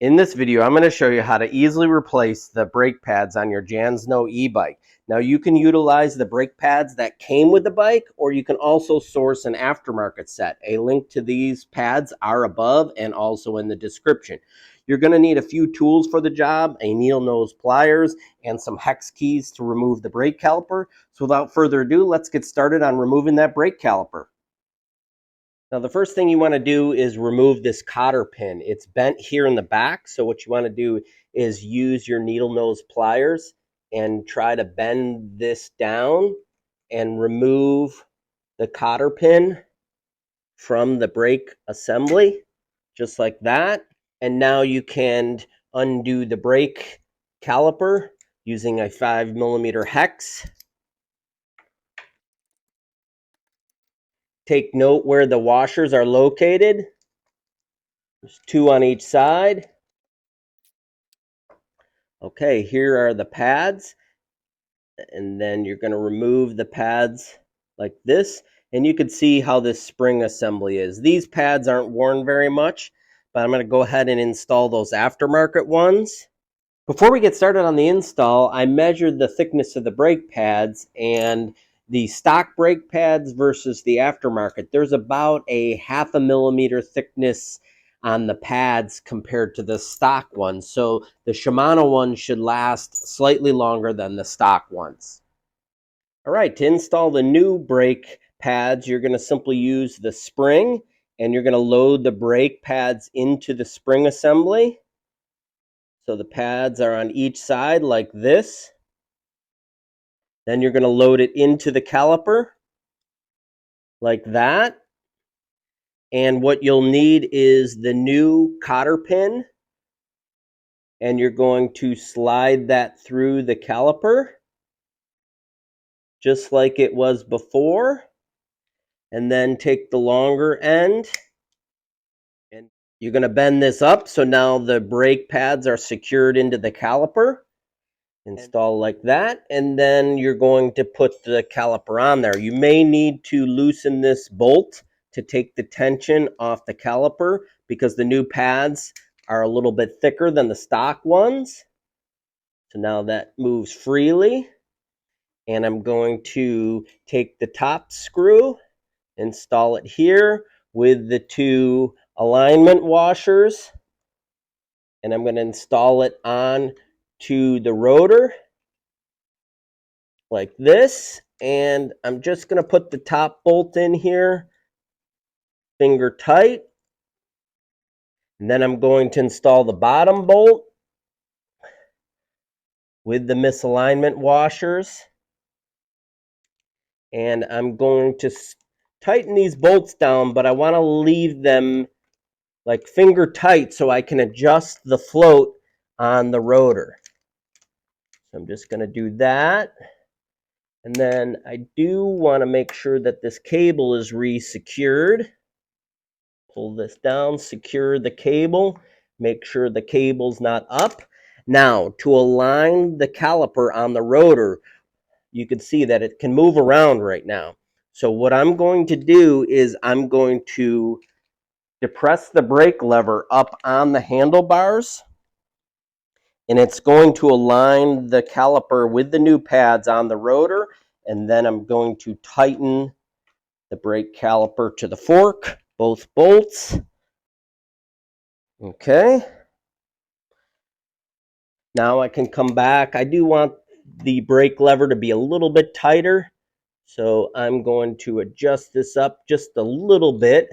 In this video, I'm going to show you how to easily replace the brake pads on your Jansno e-bike. Now, you can utilize the brake pads that came with the bike, or you can also source an aftermarket set. A link to these pads are above and also in the description. You're going to need a few tools for the job, a needle nose pliers, and some hex keys to remove the brake caliper. So without further ado, let's get started on removing that brake caliper. Now, the first thing you want to do is remove this cotter pin. It's bent here in the back, so what you want to do is use your needle nose pliers and try to bend this down and remove the cotter pin from the brake assembly, just like that. And now you can undo the brake caliper using a 5mm hex. Take note where the washers are located. There's 2 on each side. Okay, here are the pads. And then you're going to remove the pads like this. And you can see how this spring assembly is. These pads aren't worn very much, but I'm going to go ahead and install those aftermarket ones. Before we get started on the install, I measured the thickness of the brake pads, and the stock brake pads versus the aftermarket, there's about a 0.5 millimeter thickness on the pads compared to the stock ones. So the Shimano ones should last slightly longer than the stock ones. All right, to install the new brake pads, you're going to simply use the spring, and you're going to load the brake pads into the spring assembly. So the pads are on each side like this. Then you're going to load it into the caliper like that. And what you'll need is the new cotter pin. And you're going to slide that through the caliper just like it was before. And then take the longer end. And you're going to bend this up so now the brake pads are secured into the caliper. Install like that, and then you're going to put the caliper on there. You may need to loosen this bolt to take the tension off the caliper because the new pads are a little bit thicker than the stock ones. So now that moves freely. And I'm going to take the top screw, install it here with the 2 alignment washers, and I'm going to install it on to the rotor like this. And I'm just going to put the top bolt in here, finger tight. And then I'm going to install the bottom bolt with the misalignment washers. And I'm going to tighten these bolts down, but I want to leave them like finger tight so I can adjust the float on the rotor. So I'm just going to do that. And then I do want to make sure that this cable is re-secured. Pull this down, secure the cable, make sure the cable's not up. Now, to align the caliper on the rotor, you can see that it can move around right now. So what I'm going to do is I'm going to depress the brake lever up on the handlebars, and it's going to align the caliper with the new pads on the rotor, and then I'm going to tighten the brake caliper to the fork, both bolts. Okay. Now I can come back. I do want the brake lever to be a little bit tighter, so I'm going to adjust this up just a little bit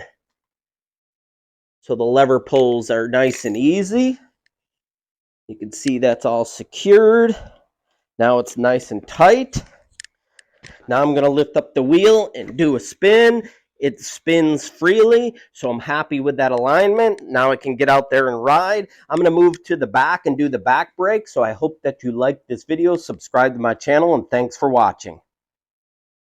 so the lever pulls are nice and easy. You can see that's all secured. Now it's nice and tight. Now I'm going to lift up the wheel and do a spin. It spins freely, so I'm happy with that alignment. Now I can get out there and ride. I'm going to move to the back and do the back brake. So I hope that you liked this video. Subscribe to my channel, and thanks for watching.